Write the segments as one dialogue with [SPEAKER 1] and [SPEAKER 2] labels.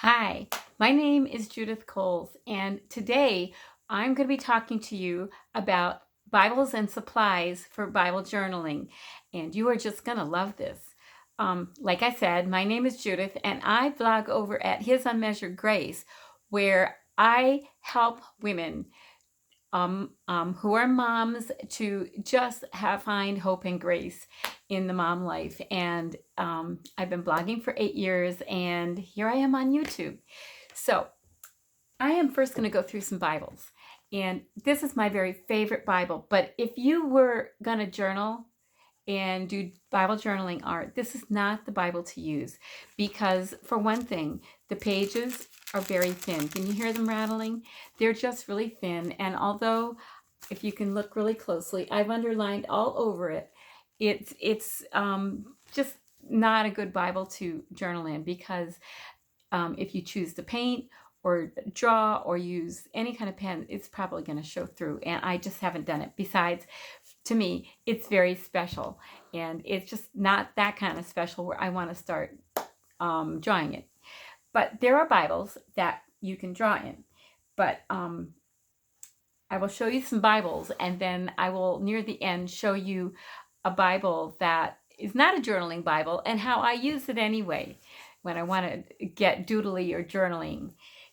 [SPEAKER 1] Hi, my name is Judith Coles, and today I'm going to be talking to you about Bibles and supplies for Bible journaling, and you are just going to love this. Like I said, my name is Judith, and I blog over at His Unmeasured Grace, where I help women who are moms to just find hope and grace in the mom life. And I've been blogging for 8 years, and here I am on YouTube. So I am first going to go through some Bibles. And this is my very favorite Bible. But if you were going to journal and do Bible journaling art, this is not the Bible to use because, for one thing, the pages are very thin. Can you hear them rattling? They're just really thin. And although, if you can look really closely, I've underlined all over it, it's just not a good Bible to journal in because if you choose to paint or draw or use any kind of pen, it's probably going to show through. And I just haven't done it. Besides, to me, it's very special. And it's just not that kind of special where I want to start drawing it. But there are Bibles that you can draw in. But I will show you some Bibles, and then I will, near the end, show you a Bible that is not a journaling Bible and how I use it anyway when I want to get doodly or journaling.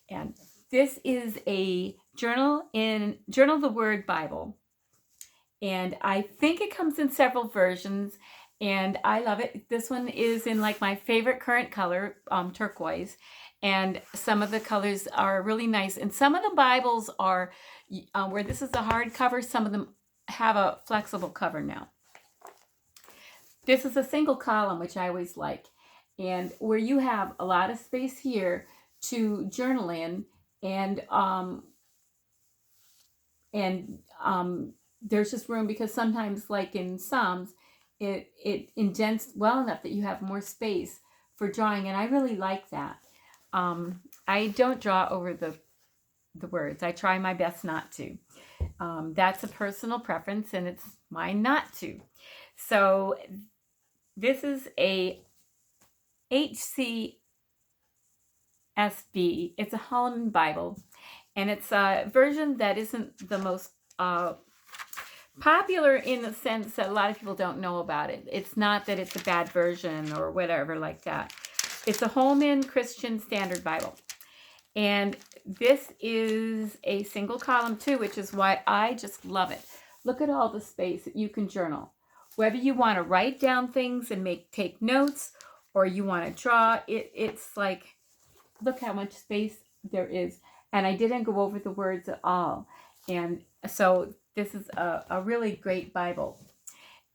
[SPEAKER 1] And this is a Journal the Word Bible. And I think it comes in several versions, and I love it. This one is in like my favorite current color, turquoise. And some of the colors are really nice. And some of the Bibles are, where this is a hardcover, some of them have a flexible cover now. This is a single column, which I always like. And where you have a lot of space here to journal in, and there's just room because sometimes, like in Psalms, it indents well enough that you have more space for drawing, and I really like that. I don't draw over the words. I try my best not to. That's a personal preference, and it's mine not to. So this is a HCSB. It's a Holland Bible, and it's a version that isn't the most popular in the sense that a lot of people don't know about it. It's not that it's a bad version or whatever like that. It's a Holman Christian Standard Bible. And this is a single column too, which is why I just love it. Look at all the space that you can journal. Whether you want to write down things and take notes, or you want to draw, it's like, look how much space there is. And I didn't go over the words at all. And so this is a really great Bible.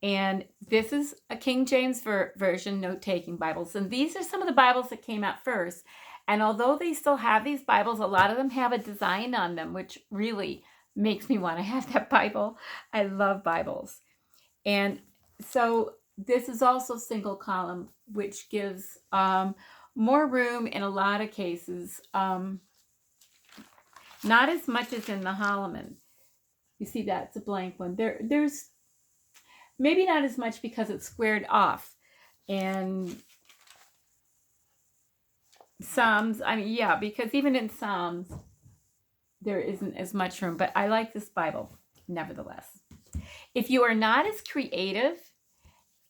[SPEAKER 1] And this is a King James version note-taking Bibles. And these are some of the Bibles that came out first. And although they still have these Bibles, a lot of them have a design on them, which really makes me want to have that Bible. I love Bibles. And so this is also single column, which gives more room in a lot of cases. Not as much as in the Holloman. You see that? It's a blank one. There's maybe not as much because it's squared off. And Psalms, I mean, yeah, because even in Psalms, there isn't as much room. But I like this Bible, nevertheless. If you are not as creative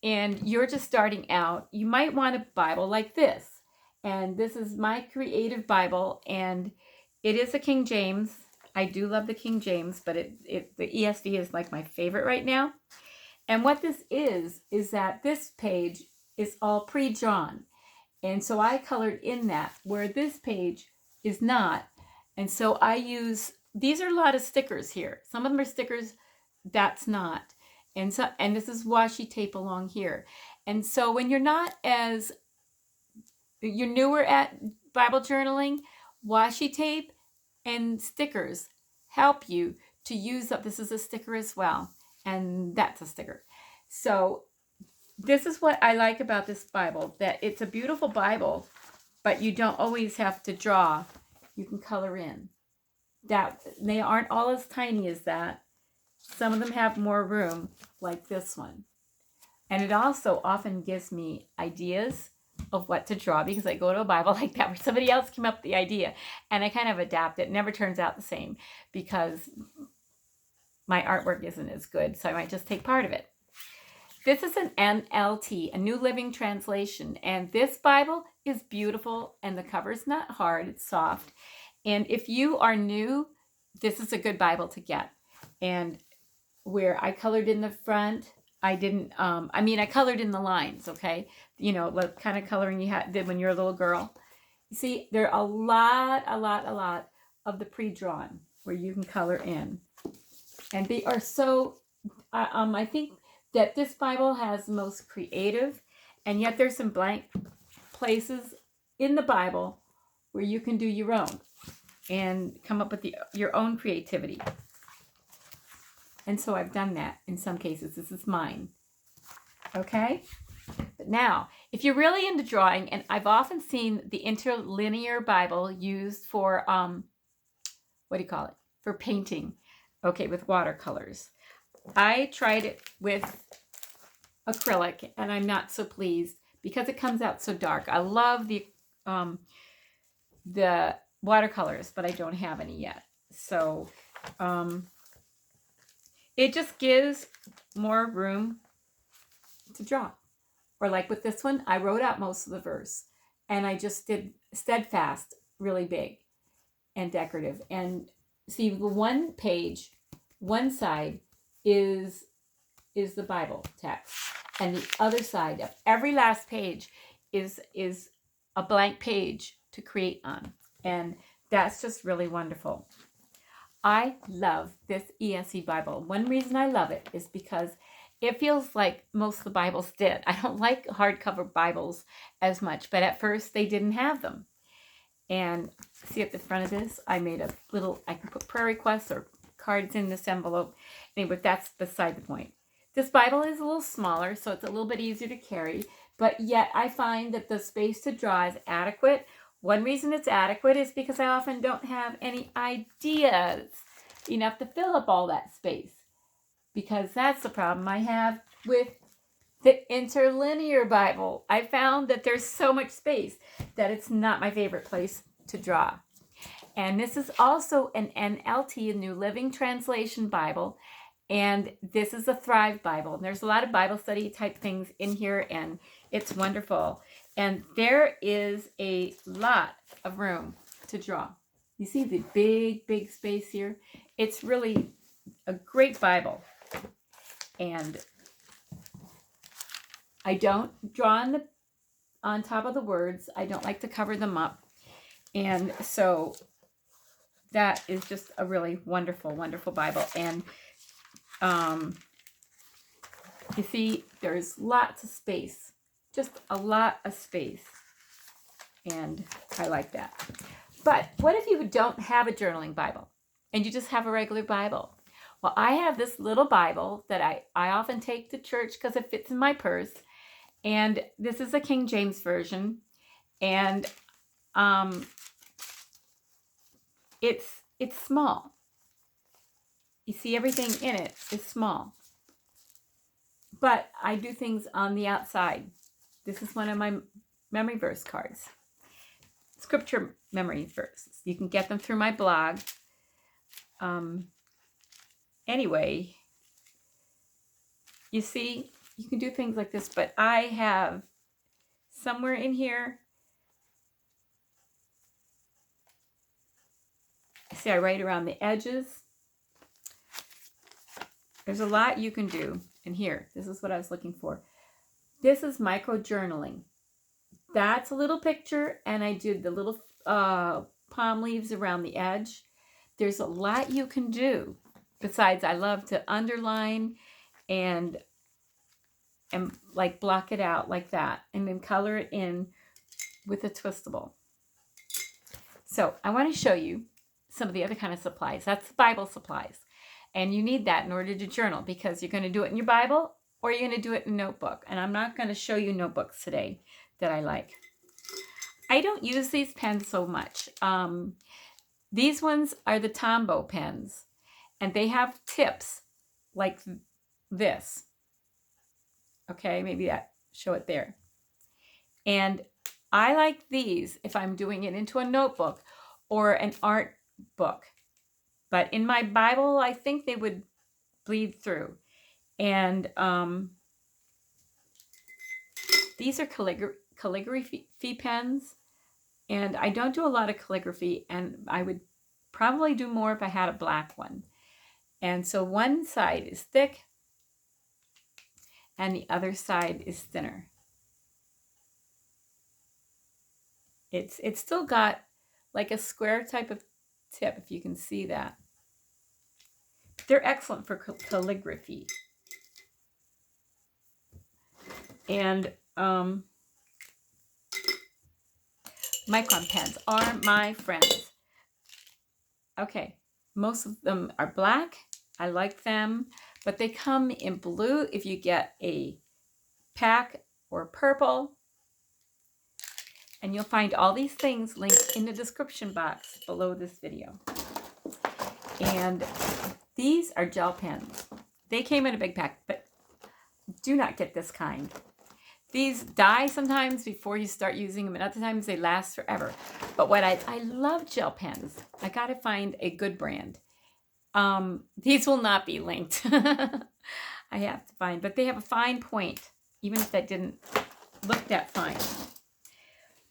[SPEAKER 1] and you're just starting out, you might want a Bible like this. And this is my creative Bible, and it is a King James. I do love the King James, but the ESV is like my favorite right now. And what this is that this page is all pre-drawn. And so I colored in that, where this page is not. And so I use, these are a lot of stickers here. Some of them are stickers, that's not. And this is washi tape along here. And so when you're newer at Bible journaling, washi tape and stickers help you to use up. This is a sticker as well, and that's a sticker. So this is what I like about this Bible, that it's a beautiful Bible, but you don't always have to draw. You can color in. That they aren't all as tiny as that. Some of them have more room, like this one. And it also often gives me ideas of what to draw because I go to a Bible like that where somebody else came up with the idea and I kind of adapt it. It never turns out the same because my artwork isn't as good, so I might just take part of it. This is an NLT, a New Living Translation, and this Bible is beautiful and the cover's not hard, it's soft. And if you are new, this is a good Bible to get. And where I colored in the front, I didn't, I colored in the lines, okay? You know, the kind of coloring you did when you're a little girl. You see, there are a lot of the pre-drawn where you can color in. And they are so, I think that this Bible has the most creative, and yet there's some blank places in the Bible where you can do your own and come up with your own creativity. And so I've done that in some cases. This is mine. Okay? But now, if you're really into drawing, and I've often seen the Interlinear Bible used for, for painting. Okay, with watercolors. I tried it with acrylic, and I'm not so pleased because it comes out so dark. I love the watercolors, but I don't have any yet. So it just gives more room to draw. Or like with this one, I wrote out most of the verse, and I just did steadfast really big and decorative. And see, the one page, one side is the Bible text, and the other side of every last page is a blank page to create on, and that's just really wonderful. I love this ESC Bible. One reason I love it is because it feels like most of the Bibles did. I don't like hardcover Bibles as much, but at first they didn't have them. And see at the front of this, I made a little, I can put prayer requests or cards in this envelope. Anyway, that's beside the point. This Bible is a little smaller, so it's a little bit easier to carry, but yet I find that the space to draw is adequate. One reason it's adequate is because I often don't have any ideas enough to fill up all that space, because that's the problem I have with the Interlinear Bible. I found that there's so much space that it's not my favorite place to draw. And this is also an NLT, a New Living Translation Bible. And this is a Thrive Bible. And there's a lot of Bible study type things in here, and it's wonderful. And there is a lot of room to draw. You see the big space here? It's really a great Bible. And I don't draw on top of the words. I don't like to cover them up. And so that is just a really wonderful Bible. And you see, there's lots of space, just a lot of space. And I like that. But what if you don't have a journaling Bible and you just have a regular Bible? Well, I have this little Bible that I often take to church because it fits in my purse. And this is a King James Version. And it's small. You see, everything in it is small. But I do things on the outside. This is one of my memory verse cards. Scripture memory verses. You can get them through my blog. Anyway, you see, you can do things like this, but I have somewhere in here, see, I write around the edges. There's a lot you can do. And here, this is what I was looking for. This is micro journaling. That's a little picture, and I did the little palm leaves around the edge. There's a lot you can do. Besides, I love to underline and like block it out like that, and then color it in with a twistable. So I want to show you some of the other kind of supplies. That's Bible supplies. And you need that in order to journal, because you're going to do it in your Bible or you're going to do it in a notebook. And I'm not going to show you notebooks today that I like. I don't use these pens so much. These ones are the Tombow pens, and they have tips like this. Okay, maybe that, show it there. And I like these if I'm doing it into a notebook or an art book. But in my Bible, I think they would bleed through. And these are calligraphy pens. And I don't do a lot of calligraphy, and I would probably do more if I had a black one. And so one side is thick and the other side is thinner. It's still got like a square type of tip, if you can see that. They're excellent for calligraphy. And micron pens are my friends. Okay, most of them are black. I like them, but they come in blue if you get a pack, or purple. And you'll find all these things linked in the description box below this video. And these are gel pens. They came in a big pack, but do not get this kind. These die sometimes before you start using them, and other times they last forever. But what I love gel pens. I gotta find a good brand. These will not be linked. I have to find, but they have a fine point, even if that didn't look that fine.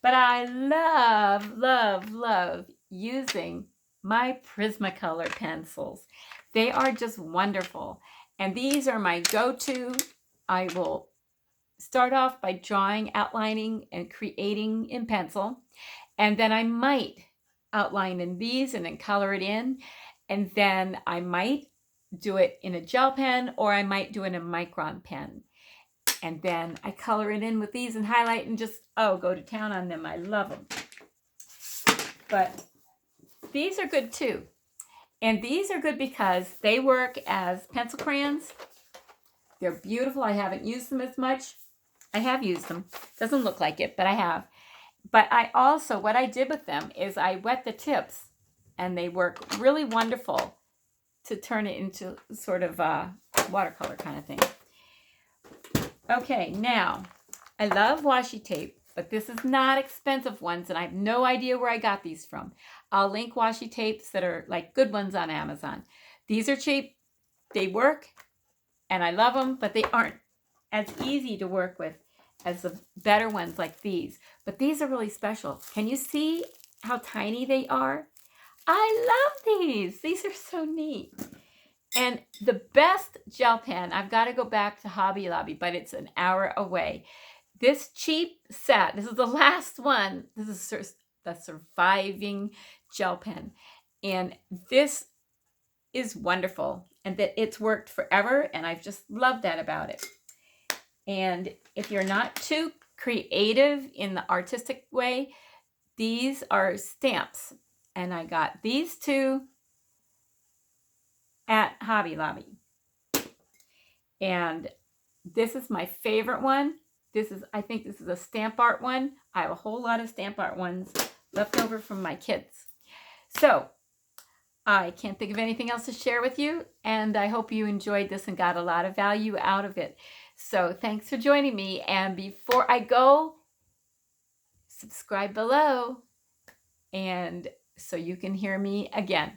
[SPEAKER 1] But I love, love, love using my Prismacolor pencils. They are just wonderful. And these are my go-to. I will start off by drawing, outlining, and creating in pencil. And then I might outline in these and then color it in. And then I might do it in a gel pen, or I might do it in a micron pen. And then I color it in with these and highlight and just, oh, go to town on them. I love them. But these are good too. And these are good because they work as pencil crayons. They're beautiful. I haven't used them as much. I have used them. Doesn't look like it, but I have. But I also, what I did with them is I wet the tips, and they work really wonderful to turn it into sort of a watercolor kind of thing. Okay, now, I love washi tape, but this is not expensive ones, and I have no idea where I got these from. I'll link washi tapes that are like good ones on Amazon. These are cheap, they work, and I love them, but they aren't as easy to work with as the better ones like these. But these are really special. Can you see how tiny they are? I love these. These are so neat. And the best gel pen, I've got to go back to Hobby Lobby, but it's an hour away. This cheap set, this is the last one. This is the surviving gel pen. And this is wonderful, and that it's worked forever, and I've just loved that about it. And if you're not too creative in the artistic way, these are stamps. And I got these two at Hobby Lobby. And this is my favorite one. I think this is a stamp art one. I have a whole lot of stamp art ones left over from my kids. So I can't think of anything else to share with you. And I hope you enjoyed this and got a lot of value out of it. So thanks for joining me. And before I go, subscribe below, and so you can hear me again.